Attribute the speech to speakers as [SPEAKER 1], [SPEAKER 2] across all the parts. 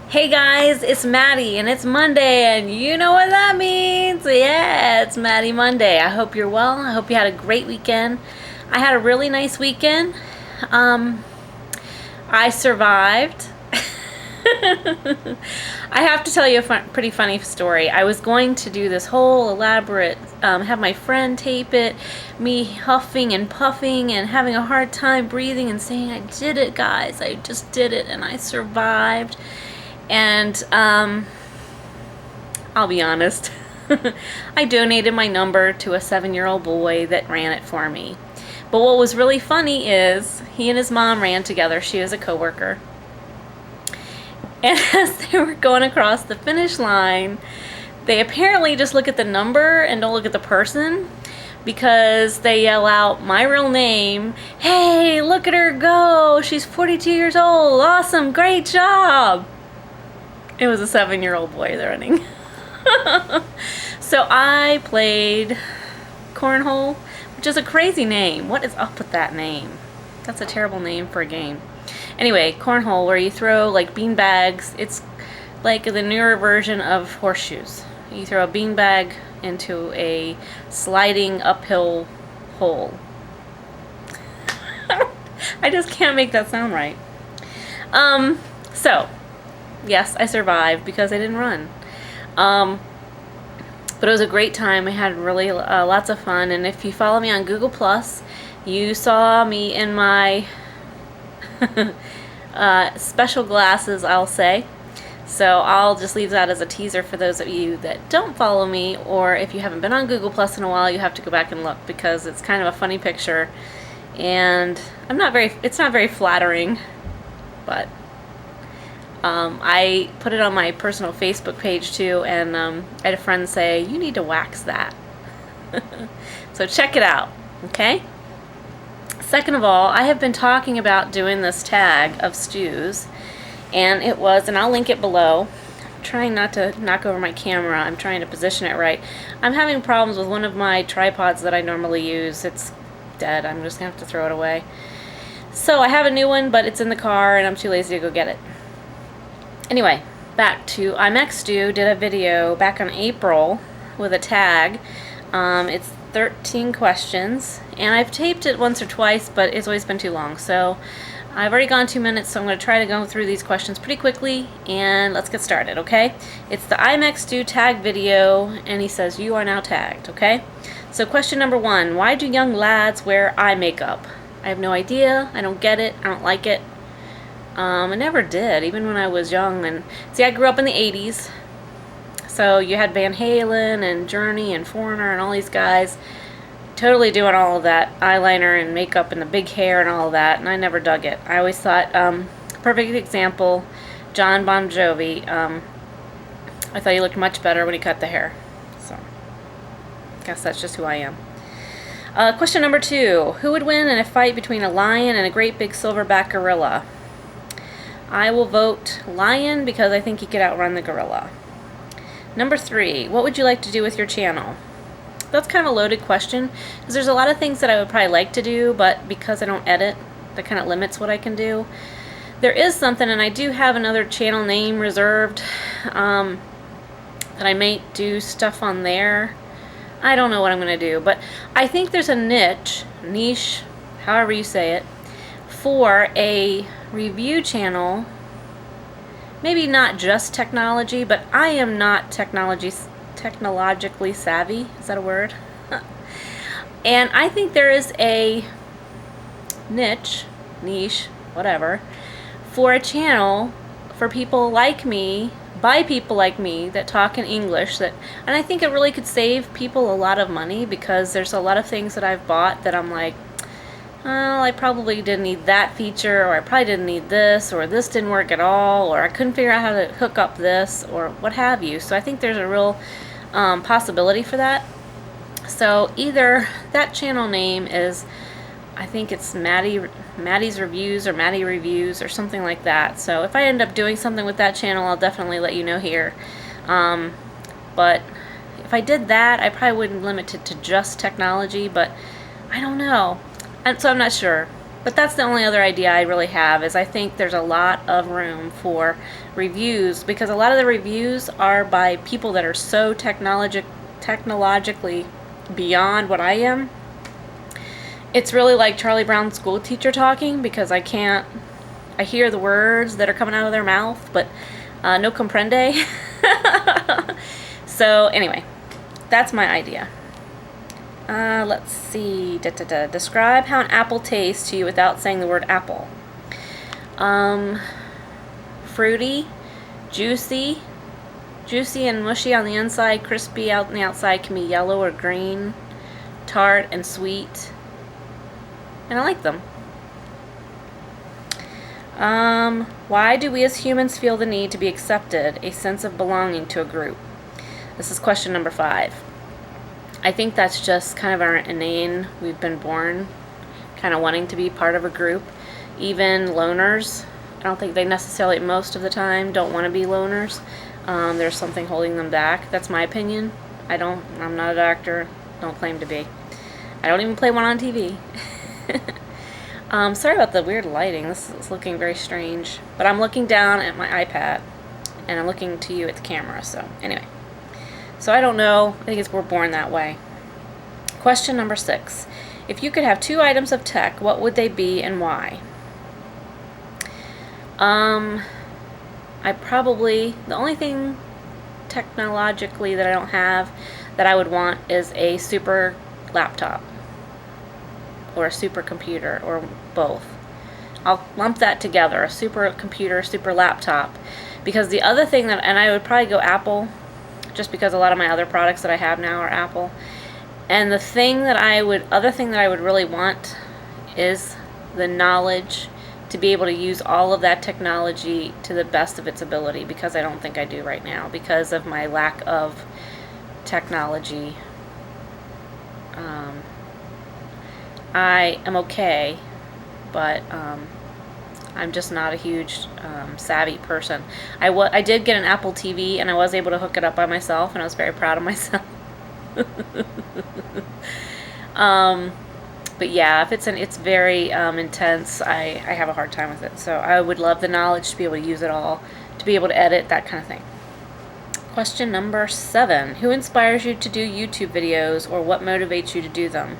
[SPEAKER 1] Hey guys, it's Maddie and it's Monday and you know what that means. Yeah, it's Maddie Monday. I hope you're well. I hope you had a great weekend. I had a really nice weekend. Um, I survived. I have to tell you a pretty funny story. I was going to do this whole elaborate, have my friend tape it, me huffing and puffing and having a hard time breathing and saying, I did it, guys. I just did it and I survived. And I'll be honest, I donated my number to a 7-year-old boy that ran it for me. But what was really funny is he and his mom ran together. She was a coworker. And as they were going across the finish line, they apparently just look at the number and don't look at the person, because they yell out my real name. Hey, look at her go. She's 42 years old. Awesome. Great job. It was a 7-year-old boy running. So I played cornhole, which is a crazy name. What is up with that name? That's a terrible name for a game. Anyway, cornhole, where you throw like bean bags. It's like the newer version of horseshoes. You throw a bean bag into a sliding uphill hole. I just can't make that sound right. So yes, I survived because I didn't run. But it was a great time. I had really lots of fun. And if you follow me on Google Plus, you saw me in my special glasses, I'll say. So I'll just leave that as a teaser for those of you that don't follow me, or if you haven't been on Google Plus in a while, you have to go back and look, because it's kind of a funny picture. And it's not very flattering, but I put it on my personal Facebook page too, and I had a friend say, you need to wax that. So check it out, okay? Second of all, I have been talking about doing this tag of stews, and I'll link it below. I'm trying not to knock over my camera. I'm trying to position it right. I'm having problems with one of my tripods that I normally use. It's dead. I'm just going to have to throw it away. So I have a new one, but it's in the car, and I'm too lazy to go get it. Anyway, back to iMacStu. Did a video back in April with a tag. It's 13 questions, and I've taped it once or twice, but it's always been too long. So I've already gone 2 minutes, so I'm going to try to go through these questions pretty quickly, and let's get started, okay? It's the iMacStu tag video, and he says, you are now tagged, okay? So question number 1, why do young lads wear eye makeup? I have no idea. I don't get it. I don't like it. I never did, even when I was young. And see, I grew up in the 80s, so you had Van Halen and Journey and Foreigner and all these guys totally doing all of that eyeliner and makeup and the big hair and all of that, and I never dug it. I always thought, perfect example, John Bon Jovi, I thought he looked much better when he cut the hair. So I guess that's just who I am. Question number 2, who would win in a fight between a lion and a great big silverback gorilla? I will vote lion, because I think he could outrun the gorilla. Number 3, what would you like to do with your channel? That's kind of a loaded question, because there's a lot of things that I would probably like to do, but because I don't edit, that kind of limits what I can do. There is something, and I do have another channel name reserved, that I may do stuff on there. I don't know what I'm going to do, but I think there's a niche, however you say it, for a review channel. Maybe not just technology, but I am not technologically savvy. Is that a word? And I think there is a niche, whatever, for a channel for people like me, by people like me that talk in English, and I think it really could save people a lot of money, because there's a lot of things that I've bought that I'm like, well, I probably didn't need that feature, or I probably didn't need this, or this didn't work at all, or I couldn't figure out how to hook up this, or what have you. So I think there's a real possibility for that. So either that channel name is, I think it's Maddie's Reviews or Maddie Reviews or something like that. So if I end up doing something with that channel, I'll definitely let you know here. But if I did that, I probably wouldn't limit it to just technology, but I don't know. And so I'm not sure. But that's the only other idea I really have, is I think there's a lot of room for reviews, because a lot of the reviews are by people that are so technologically beyond what I am. It's really like Charlie Brown's school teacher talking, because I hear the words that are coming out of their mouth, but no comprende. So anyway, that's my idea. Let's see. Describe how an apple tastes to you without saying the word apple. Fruity, juicy and mushy on the inside, crispy out on the outside, can be yellow or green, tart and sweet, and I like them. Why do we as humans feel the need to be accepted, a sense of belonging to a group? This is question number 5. I think that's just kind of our inane, we've been born kind of wanting to be part of a group. Even loners, I don't think they necessarily, most of the time, don't want to be loners. There's something holding them back. That's my opinion. I'm not a doctor, don't claim to be. I don't even play one on TV. Sorry about the weird lighting. This is looking very strange. But I'm looking down at my iPad, and I'm looking to you at the camera, so anyway. So I don't know. I think we're born that way. Question number 6. If you could have 2 items of tech, what would they be and why? The only thing technologically that I don't have that I would want is a super laptop or a super computer, or both. I'll lump that together, a super computer, super laptop, because the other thing and I would probably go Apple, just because a lot of my other products that I have now are Apple. And other thing that I would really want is the knowledge to be able to use all of that technology to the best of its ability, because I don't think I do right now because of my lack of technology. I am okay, but I'm just not a huge savvy person. I did get an Apple TV, and I was able to hook it up by myself, and I was very proud of myself. But yeah, if it's very intense, I have a hard time with it. So I would love the knowledge to be able to use it all, to be able to edit, that kind of thing. Question number 7. Who inspires you to do YouTube videos, or what motivates you to do them?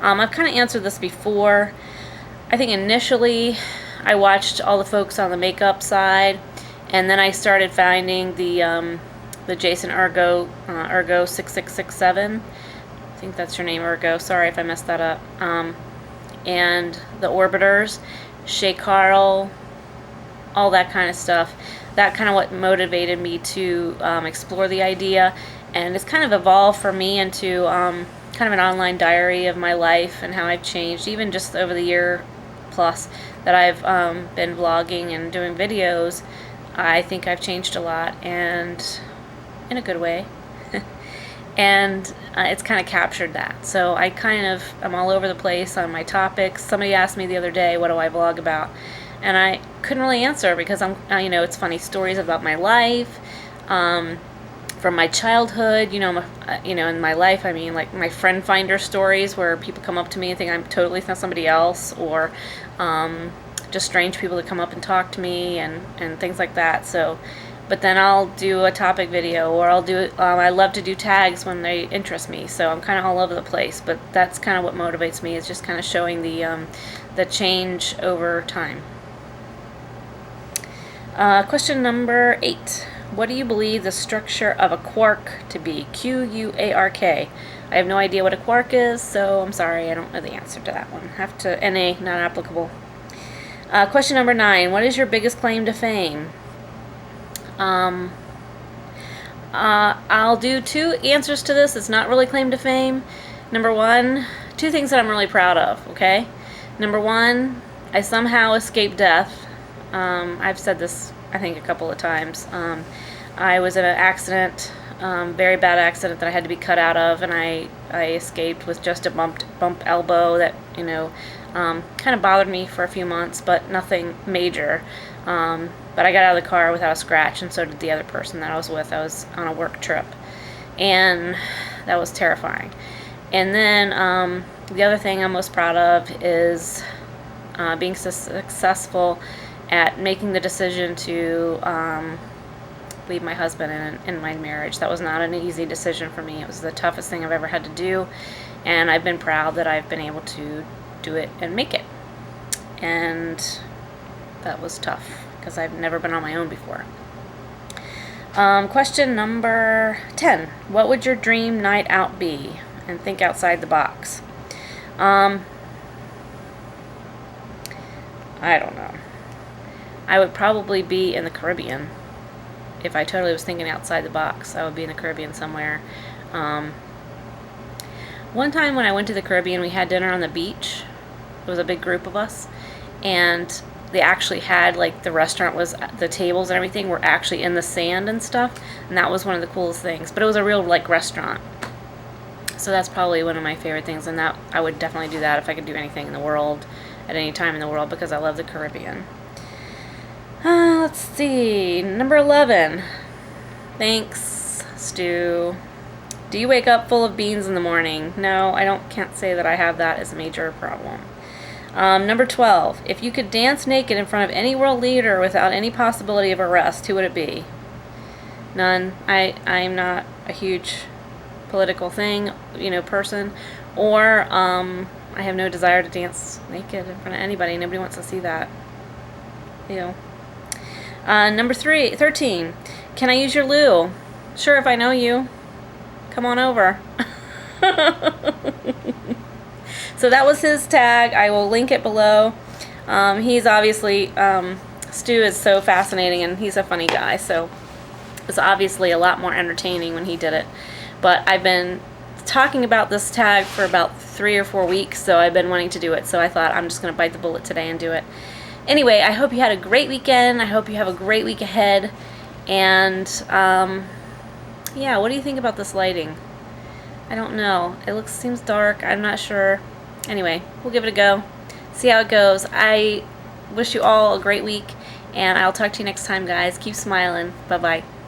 [SPEAKER 1] I've kind of answered this before. I think initially I watched all the folks on the makeup side, and then I started finding the Jason Ergo 6667. I think that's your name, Ergo. Sorry if I messed that up. And the Orbiters, Shay Carl, all that kind of stuff. That kind of what motivated me to explore the idea, and it's kind of evolved for me into kind of an online diary of my life and how I've changed, even just over the year plus that I've been vlogging and doing videos. I think I've changed a lot, and in a good way. And it's kind of captured that. So I kind of am all over the place on my topics. Somebody asked me the other day, what do I vlog about? And I couldn't really answer, because it's funny stories about my life, from my childhood, in my life, I mean, like my friend finder stories where people come up to me and think I'm totally somebody else, or just strange people that come up and talk to me, and things like that. So, but then I'll do a topic video, or I'll do, I love to do tags when they interest me, so I'm kind of all over the place, but that's kind of what motivates me, is just kind of showing the change over time. Question number 8. What do you believe the structure of a quark to be? Q-U-A-R-K. I have no idea what a quark is, so I'm sorry, I don't know the answer to that one. Have to, NA, not applicable. Question number 9. What is your biggest claim to fame? I'll do 2 answers to this. It's not really claim to fame. Number 1, 2 things that I'm really proud of, okay? Number 1, I somehow escaped death. I've said this, I think, a couple of times. I was in an accident, very bad accident that I had to be cut out of, and I escaped with just a bump elbow that, kind of bothered me for a few months, but nothing major. But I got out of the car without a scratch, and so did the other person that I was with. I was on a work trip, and that was terrifying. And then the other thing I'm most proud of is being so successful at making the decision to leave my husband in my marriage. That was not an easy decision for me. It was the toughest thing I've ever had to do, and I've been proud that I've been able to do it and make it. And that was tough because I've never been on my own before. Question number 10. What would your dream night out be? And think outside the box. I don't know. I would probably be in the Caribbean. If I totally was thinking outside the box, I would be in the Caribbean somewhere. One time when I went to the Caribbean, we had dinner on the beach. It was a big group of us, and they actually had, like, the restaurant was, the tables and everything were actually in the sand and stuff, and that was one of the coolest things. But it was a real, like, restaurant. So that's probably one of my favorite things, and that I would definitely do that if I could do anything in the world at any time in the world, because I love the Caribbean. Let's see. Number 11. Thanks, Stu. Do you wake up full of beans in the morning? No, can't say that I have that as a major problem. Number 12. If you could dance naked in front of any world leader without any possibility of arrest, who would it be? None. I'm not a huge political person, or I have no desire to dance naked in front of anybody. Nobody wants to see that. Ew. Number 13. Can I use your loo? Sure, if I know you. Come on over. So that was his tag. I will link it below. He's obviously, Stu is so fascinating, and he's a funny guy, so it's obviously a lot more entertaining when he did it. But I've been talking about this tag for about 3 or 4 weeks, so I've been wanting to do it. So I thought I'm just going to bite the bullet today and do it. Anyway, I hope you had a great weekend. I hope you have a great week ahead. And, yeah, what do you think about this lighting? I don't know. It seems dark. I'm not sure. Anyway, we'll give it a go. See how it goes. I wish you all a great week, and I'll talk to you next time, guys. Keep smiling. Bye-bye.